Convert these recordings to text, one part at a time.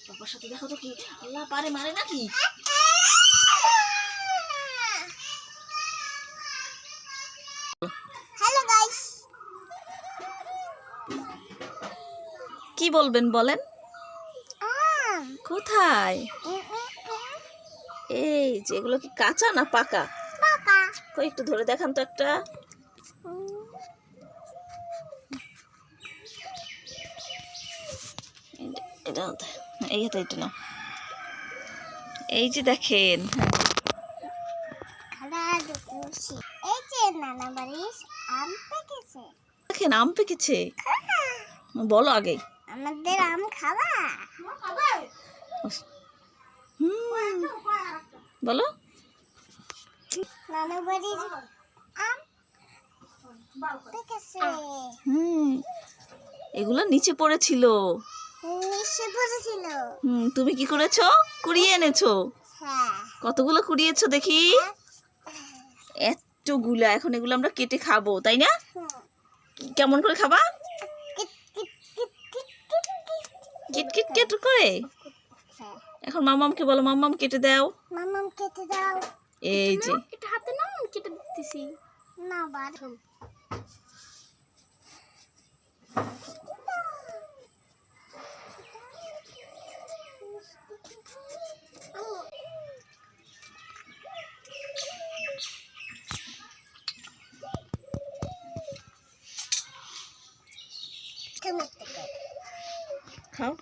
বাবার সাথে দেখো তো কি আল্লাহ পারে মারে নাকি? হ্যালো গাইস, কি বলবেন বলেন? কোথায়? এই যেগুলো কি কাঁচা না পাকা? পাকা। কই একটু ধরে দেখান তো একটা। এই হাতে এটা নাও। এই যে দেখেন, এই যে নানা বাড়ির আম পেকেছে। দেখেন আম পেকেছে। বলো আগে। আমাদের আম খাওয়া। বলো। নানা বাড়ির আম পেকেছে। এগুলো নিচে পড়েছিল। নিচে পড়েছিল। তুমি কি করেছো? কুড়িয়ে এনেছো? হ্যাঁ। কতগুলো কুড়িয়েছো দেখি? এতগুলা। এখন এগুলো আমরা কেটে খাবো, তাই না? কেমন করে খাবা? কিট কিট কেট করে। এখন মাম্মামকে বলো, মাম্মাম কেটে দাও। মাম্মাম কেটে দাও। এই যে এটা হাতে নাও, আমি কেটে দিতেছি। না বাদ। খাও,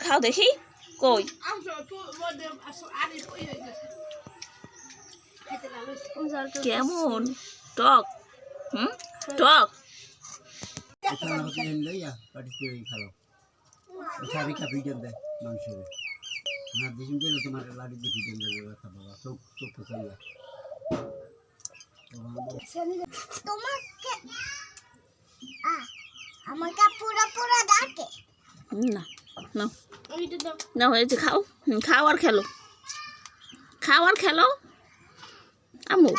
খাও দেখি। কই কেমন টক? টক। তোমাকে আমাকে পুরো পুরো ডাকে না না না হয়েছে। খাও, খাও আর খেলো, খাও আর খেলো। আমু,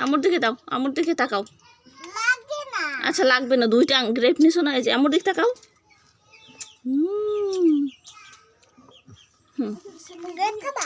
আমুর দিকে দাও, আমুর দিকে তাকাও। লাগে না। আচ্ছা লাগবে না, দুইটা গ্রেপ নিছো না, এই যে আমুর দিকে তাকাও। গ্রেপ খাবা?